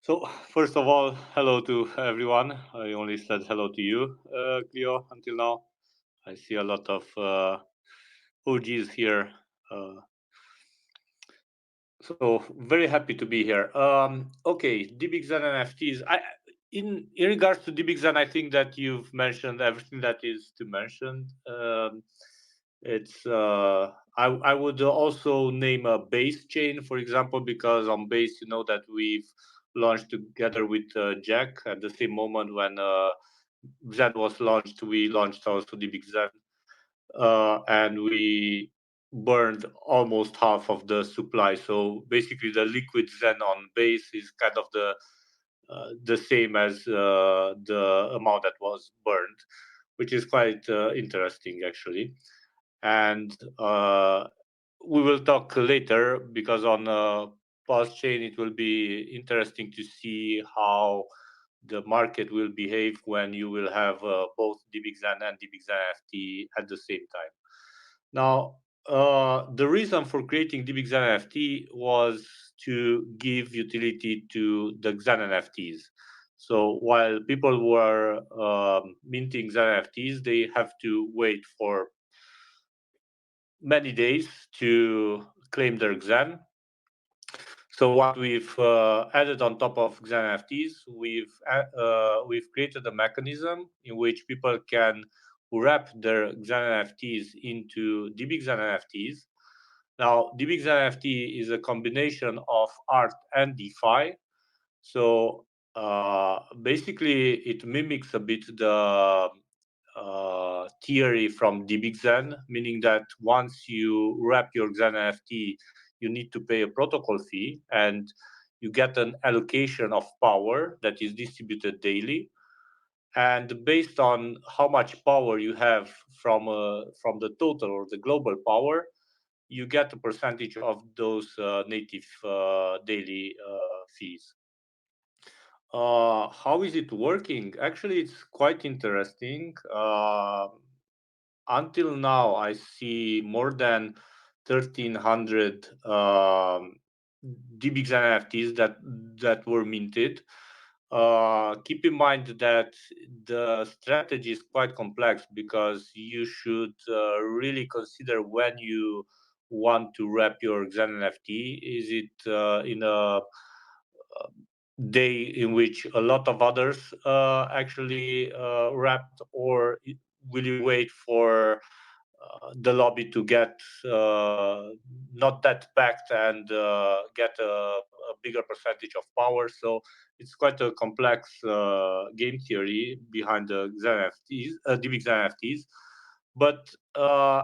So, first of all, hello to everyone. I only said hello to you, Cleo, until now. I see a lot of OGs here. Uh, so, very happy to be here. Okay, Dbxen NFTs. In regards to Dbxen, I think that you've mentioned everything that is to mention. It's I would also name a base chain, for example, because on base, you know that we've launched together with Jack at the same moment when Zen was launched. We launched also the Big Zen, and we burned almost half of the supply. So basically, the liquid Zen on base is kind of the same as the amount that was burned, which is quite interesting actually. And we will talk later because on Pulse Chain it will be interesting to see how the market will behave when you will have both Dbxen and Dbxen NFT at the same time. Now, the reason for creating Dbxen NFT was to give utility to the Xen NFTs. So while people were minting Xen NFTs, they have to wait for many days to claim their Xen. So what we've added on top of Xen NFTs, we've created a mechanism in which people can wrap their Xen NFTs into Dbxen NFTs. Now, Dbxen NFT is a combination of art and DeFi. So basically, it mimics a bit the theory from Dbxen, meaning that once you wrap your Xen NFT, you need to pay a protocol fee and you get an allocation of power that is distributed daily. And based on how much power you have from the total or the global power, you get a percentage of those native daily fees. How is it working? Actually, it's quite interesting. Until now, I see more than 1,300 Dbxen NFTs that were minted. Keep in mind that the strategy is quite complex because you should really consider when you want to wrap your Xen NFT. Is it in a day in which a lot of others actually wrapped, or will you wait for the lobby to get not that packed and get a bigger percentage of power? So it's quite a complex game theory behind the XenFTs, DBX NFTs. But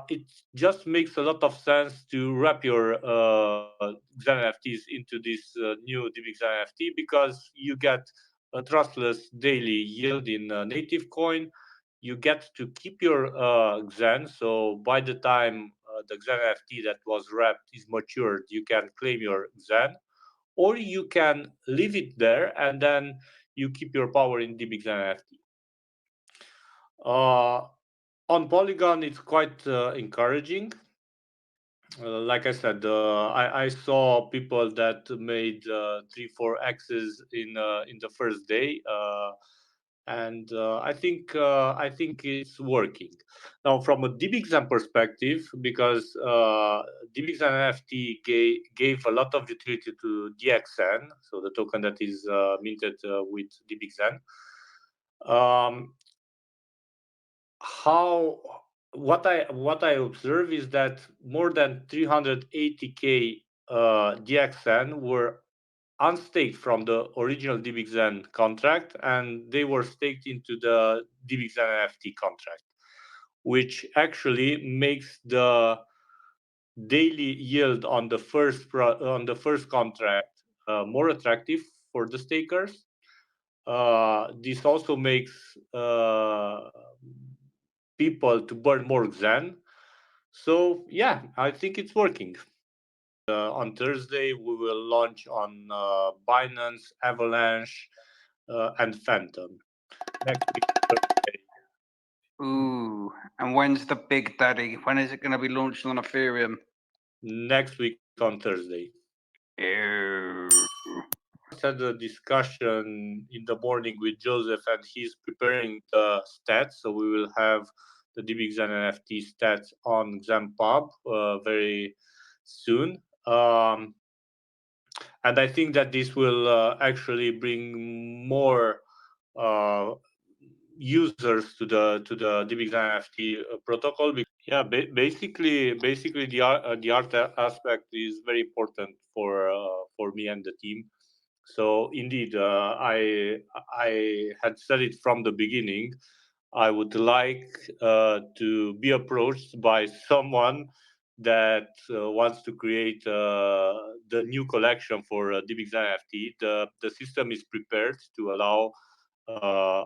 it just makes a lot of sense to wrap your Xen NFTs into this new DBX NFT because you get a trustless daily yield in native coin. You get to keep your Xen. So by the time the Xen NFT that was wrapped is matured, you can claim your Xen, or you can leave it there and then you keep your power in DBX NFT. On Polygon, it's quite encouraging. Like I said, I saw people that made 3-4 X's in the first day, and I think it's working. Now, from a Dbxen perspective, because Dbxen NFT gave a lot of utility to Dxen, so the token that is minted with Dbxen. How what I observe is that more than 380k DXN were unstaked from the original Dbxen contract, and they were staked into the Dbxen NFT contract, which actually makes the daily yield on the first contract more attractive for the stakers. This also makes people to burn more Xen. So yeah, I think it's working. On Thursday, we will launch on Binance, Avalanche, and Phantom. Next week, Thursday. Ooh, and when's the big daddy? When is it going to be launched on Ethereum? Next week on Thursday. Ew. had a discussion in the morning with Joseph, and he's preparing the stats. So we will have the Dbxen NFT stats on XenPub very soon. And I think that this will actually bring more uh, users to the Dbxen NFT protocol. Yeah, basically the art aspect is very important for me and the team. So indeed, I had said it from the beginning. I would like to be approached by someone that wants to create the new collection for Dbxen NFT. The system is prepared uh,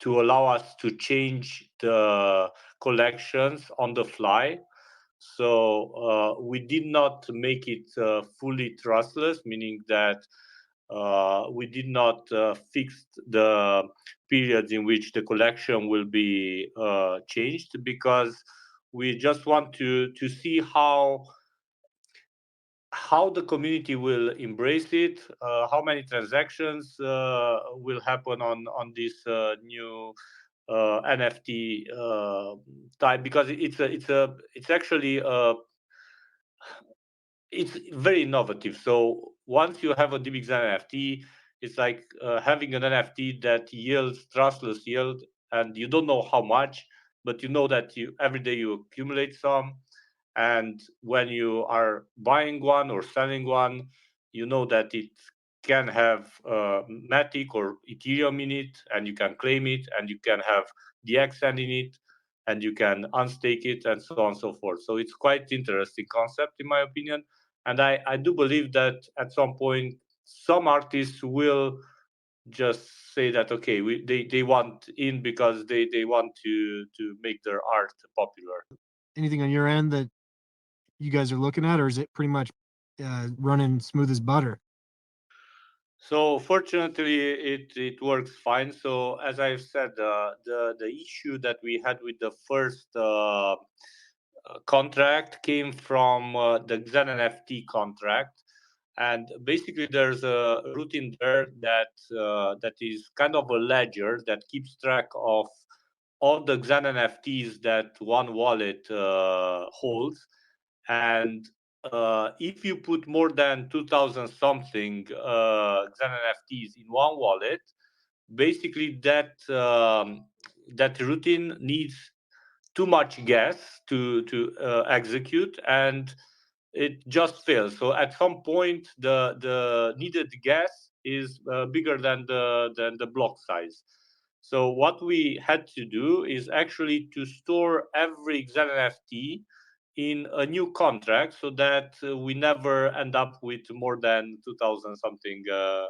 to allow us to change the collections on the fly. So we did not make it fully trustless, meaning that we did not fix the periods in which the collection will be changed, because we just want to see how the community will embrace it, how many transactions will happen on this new NFT type, because it's actually it's very innovative. So once you have a Dbxen NFT, it's like having an NFT that yields trustless yield, and you don't know how much, but you know that you every day you accumulate some, and when you are buying one or selling one, you know that it can have Matic or Ethereum in it, and you can claim it, and you can have Dbxen in it, and you can unstake it, and so on and so forth. So it's quite interesting concept, in my opinion. And I do believe that at some point some artists will just say that, okay, they want in because they want to make their art popular. Anything on your end that you guys are looking at, or is it pretty much running smooth as butter? So fortunately, it works fine. So as I've said, the issue that we had with the first contract came from the Xen NFT contract, and basically there's a routine there that is kind of a ledger that keeps track of all the Xen NFTs that one wallet holds, and if you put more than 2,000 something Xen NFTs in one wallet, basically that routine needs too much gas to execute, and it just fails. So at some point, the needed gas is bigger than the block size. So what we had to do is actually to store every Xen NFT in a new contract, so that we never end up with more than 2,000 something Xen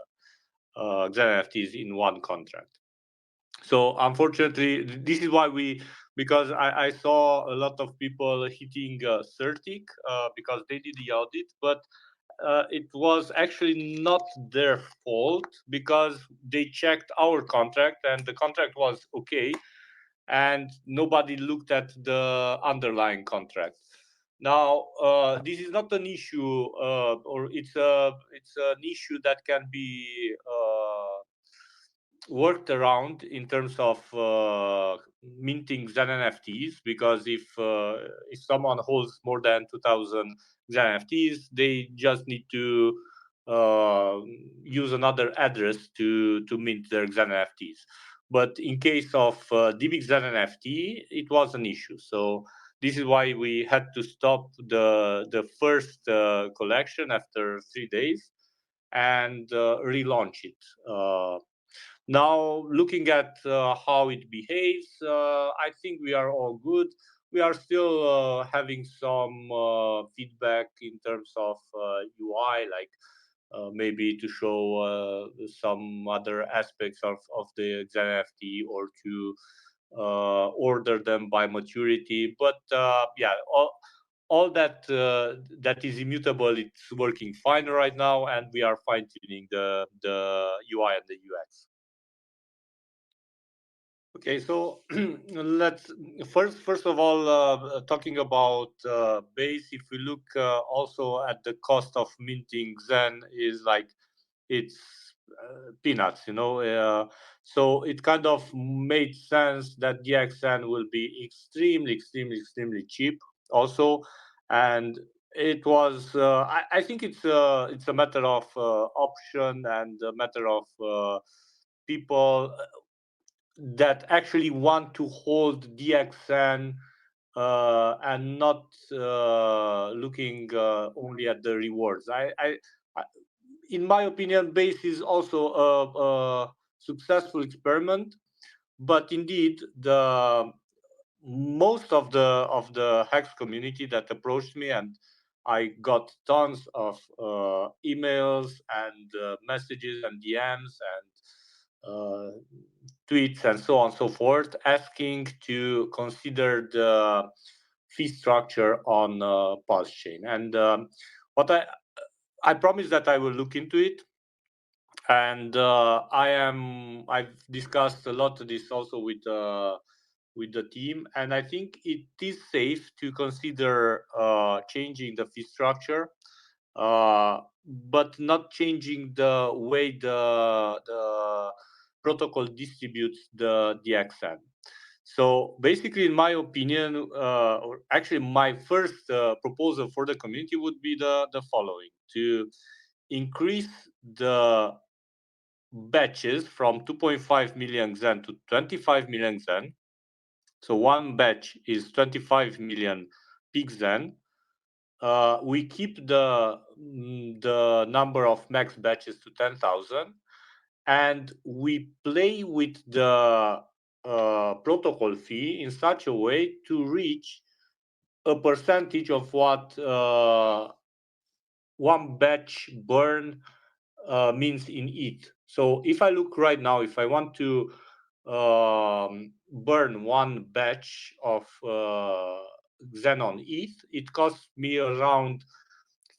NFTs in one contract. So unfortunately, this is why because I saw a lot of people hitting Certic because they did the audit, but it was actually not their fault, because they checked our contract and the contract was okay, and nobody looked at the underlying contract. Now, this is not an issue, or it's an issue that can be worked around in terms of minting Xen NFTs, because if someone holds more than 2,000 Xen NFTs, they just need to uh, use another address to mint their Xen NFTs. But in case of Dbxen NFT, it was an issue. So this is why we had to stop the first collection after 3 days and relaunch it. Now, looking at how it behaves, I think we are all good. We are still having some feedback in terms of UI, like maybe to show some other aspects of the XNFT, or to order them by maturity. But yeah, all that is immutable. It's working fine right now, and we are fine tuning the UI and the UX. Okay, so let's first of all talking about base. If we look also at the cost of minting Zen, is like it's peanuts, so it kind of made sense that Dxen will be extremely cheap also. And it was I think it's a matter of option and a matter of people that actually want to hold Dxen and not looking only at the rewards. I in my opinion, base is also a successful experiment, but indeed the most of the Hex community that approached me, and I got tons of emails and messages and DMs and tweets and so on and so forth, asking to consider the fee structure on Pulse Chain. And what I promise that I will look into it, and I've discussed a lot of this also with the team, and I think it is safe to consider changing the fee structure, but not changing the way the protocol distributes the DXN. So basically, in my opinion, or actually my first proposal for the community would be the following: to increase the batches from 2.5 million Xen to 25 million Xen. So one batch is 25 million peak Xen. We keep the number of max batches to 10,000, and we play with the protocol fee in such a way to reach a percentage of what one batch burn means in ETH. So if I look right now, if I want to burn one batch of Xenon ETH, it costs me around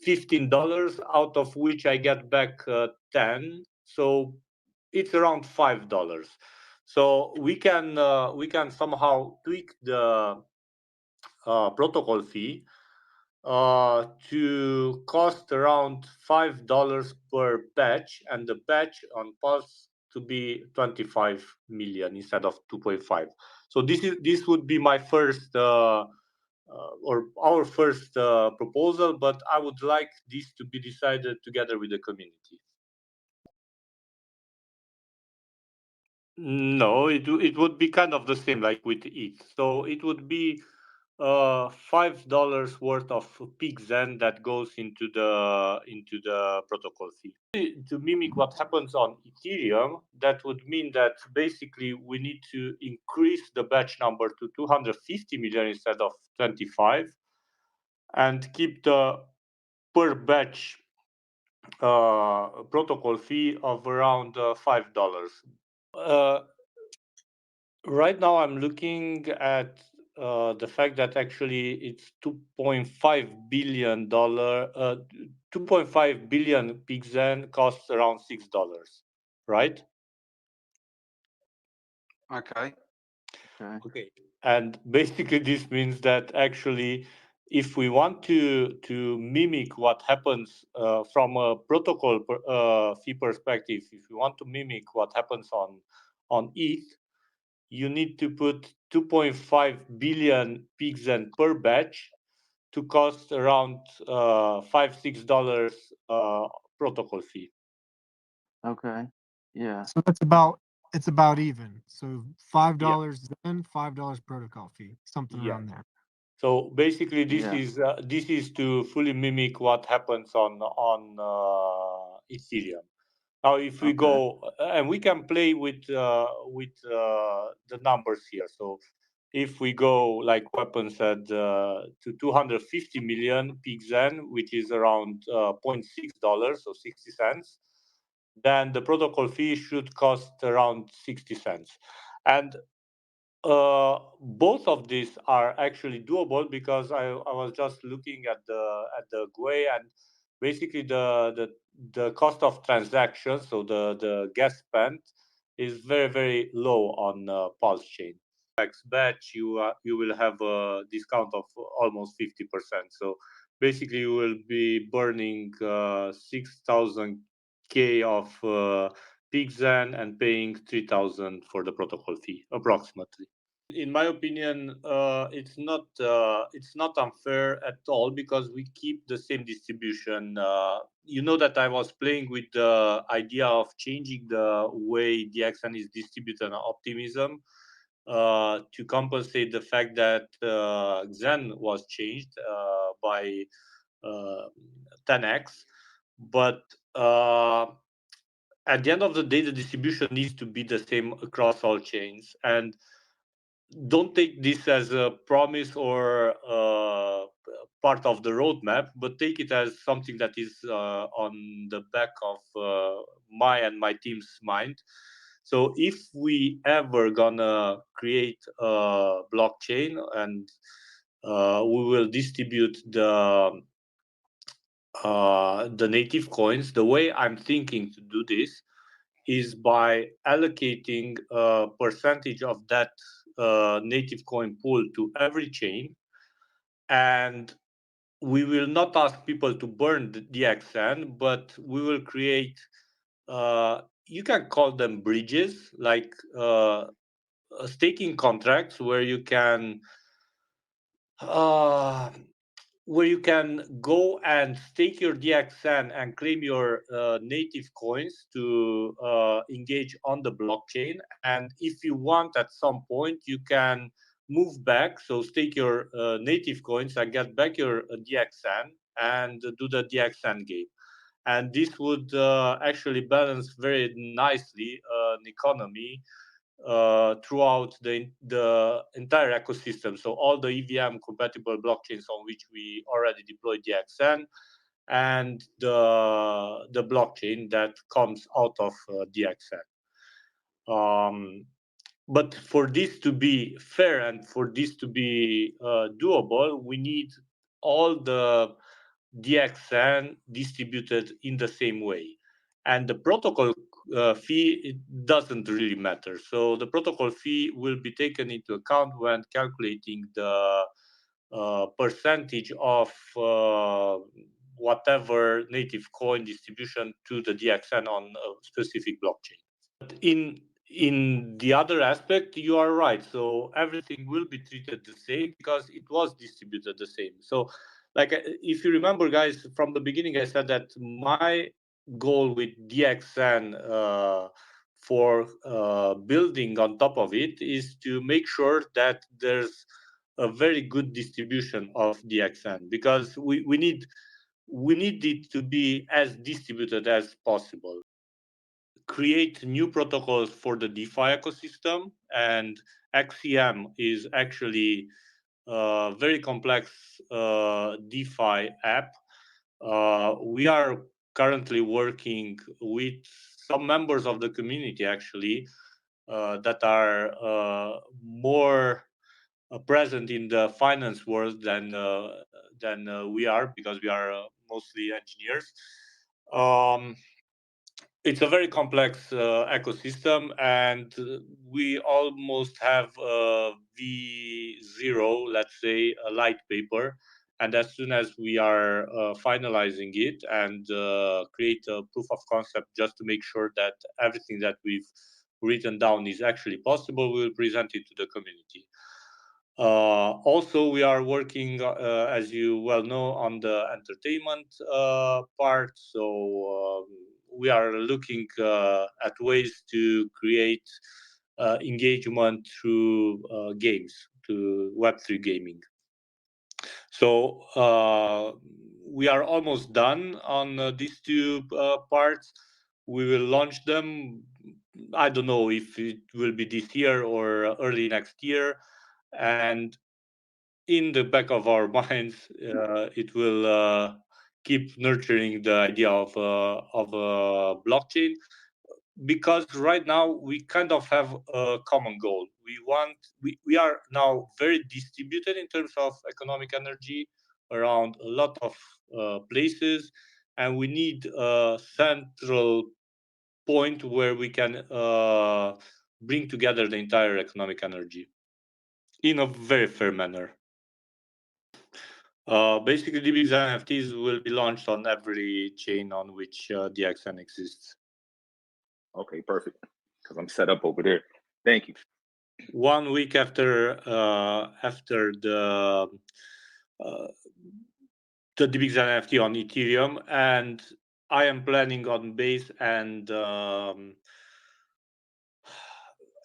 $15, out of which I get back 10. So it's around $5. So we can somehow tweak the protocol fee to cost around $5 per batch, and the batch on Pulse to be 25 million instead of 2.5. So this would be my first or our first proposal, but I would like this to be decided together with the community. No, it would be kind of the same like with ETH. So it would be $5 worth of peak Zen that goes into the protocol fee. To mimic what happens on Ethereum, that would mean that basically we need to increase the batch number to 250 million instead of 25, and keep the per batch protocol fee of around $5. Right now, I'm looking at the fact that actually it's $2.5 billion. 2.5 billion Pixen costs around $6, right? Okay. Okay. And basically, this means that actually, if we want to mimic what happens from a protocol fee perspective, if we want to mimic what happens on ETH, you need to put 2.5 billion Pixen per batch to cost around $5-6 protocol fee. Okay. Yeah. So it's about even. So $5 then, $5 protocol fee, something around there. So basically, Yeah. this is to fully mimic what happens on Ethereum. Now, if we Okay. go and we can play with the numbers here. So if we go, like Weapon said, to 250 million Pixen, which is around $0.6, so 60 cents, then the protocol fee should cost around 60 cents. And both of these are actually doable, because I was just looking at the GUI, and basically the cost of transactions, so the gas spent, is very low on Pulse Chain. Next batch, you will have a discount of almost 50%. So basically, you will be burning 6,000 K of Dbxen and paying 3,000 for the protocol fee, approximately. In my opinion, it's not unfair at all because we keep the same distribution. You know that I was playing with the idea of changing the way Dbxen is distributed on Optimism to compensate the fact that Xen was changed by 10x. But at the end of the day, the distribution needs to be the same across all chains. And don't take this as a promise or part of the roadmap, but take it as something that is on the back of my and my team's mind. So if we ever gonna create a blockchain and we will distribute the native coins, the way I'm thinking to do this is by allocating a percentage of that native coin pool to every chain, and we will not ask people to burn the Dbxen, but we will create you can call them bridges, like staking contracts where you can go and stake your Dbxen and claim your native coins to engage on the blockchain. And if you want, at some point, you can move back, so stake your native coins and get back your Dbxen and do the Dbxen game. And this would actually balance very nicely an economy throughout the entire ecosystem. So all the EVM compatible blockchains on which we already deployed Dbxen and the blockchain that comes out of Dbxen. But for this to be fair and for this to be doable, we need all the Dbxen distributed in the same way. And the protocol fee, it doesn't really matter. So the protocol fee will be taken into account when calculating the percentage of whatever native coin distribution to the Dbxen on a specific blockchain. But in the other aspect, you are right. So everything will be treated the same because it was distributed the same. So, like, if you remember, guys, from the beginning, I said that my goal with Dbxen for building on top of it is to make sure that there's a very good distribution of Dbxen, because we need it to be as distributed as possible. Create new protocols for the DeFi ecosystem, and XCM is actually a very complex DeFi app. We are currently working with some members of the community, actually, that are more present in the finance world than we are, because we are mostly engineers. It's a very complex ecosystem, and we almost have V0, let's say, a light paper. And as soon as we are finalizing it and create a proof of concept just to make sure that everything that we've written down is actually possible, we will present it to the community. Also, we are working, as you well know, on the entertainment part. So we are looking at ways to create engagement through games, to Web3 gaming. So we are almost done on these two parts. We will launch them. I don't know if it will be this year or early next year. And in the back of our minds, it will keep nurturing the idea of a blockchain, because right now we kind of have a common goal. We are now very distributed in terms of economic energy around a lot of places, and we need a central point where we can bring together the entire economic energy in a very fair manner. Basically, Dbxen NFTs will be launched on every chain on which Dxen exists. Okay, perfect. Because I'm set up over there. Thank you. 1 week after the Dbxen NFT on Ethereum, and I am planning on Base and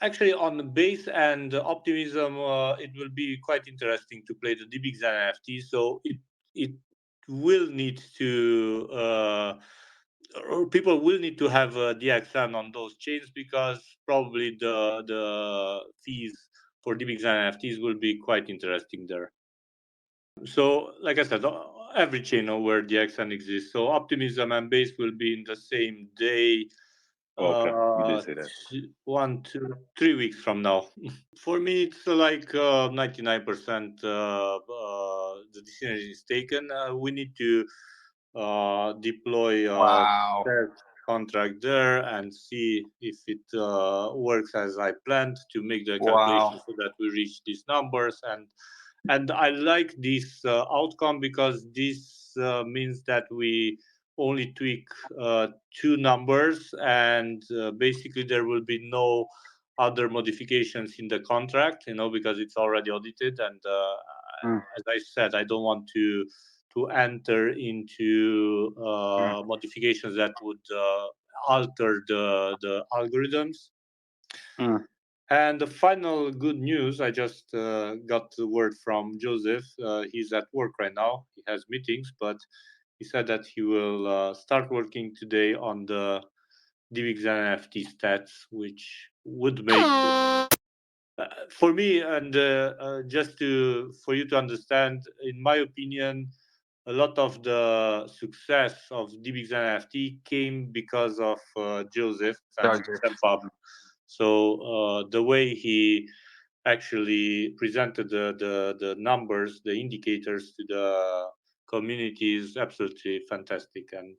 actually on Base and Optimism. It will be quite interesting to play the Dbxen NFT. So it will need to or people will need to have Dxen on those chains, because probably the fees for Dbxen NFTs will be quite interesting there. So, like I said, every chain where Dxen exists. So Optimism and Base will be in the same day. Okay, you did say that. 1, 2, 3 weeks from now. For me, it's like 99% the decision is taken. We need to deploy Wow. test contract there and see if it works as I planned, to make the calculations so that we reach these numbers. And I like this outcome, because this means that we only tweak 2 numbers, and basically there will be no other modifications in the contract, because it's already audited. And as I said, I don't want to enter into modifications that would alter the algorithms. And the final good news, I just got the word from Joseph. He's at work right now. He has meetings, but he said that he will start working today on the Dbxen NFT stats, which would make for me, and just for you to understand, in my opinion, a lot of the success of Dbxen NFT came because of Joseph and Pablo. So the way he actually presented the numbers, the indicators to the community is absolutely fantastic. And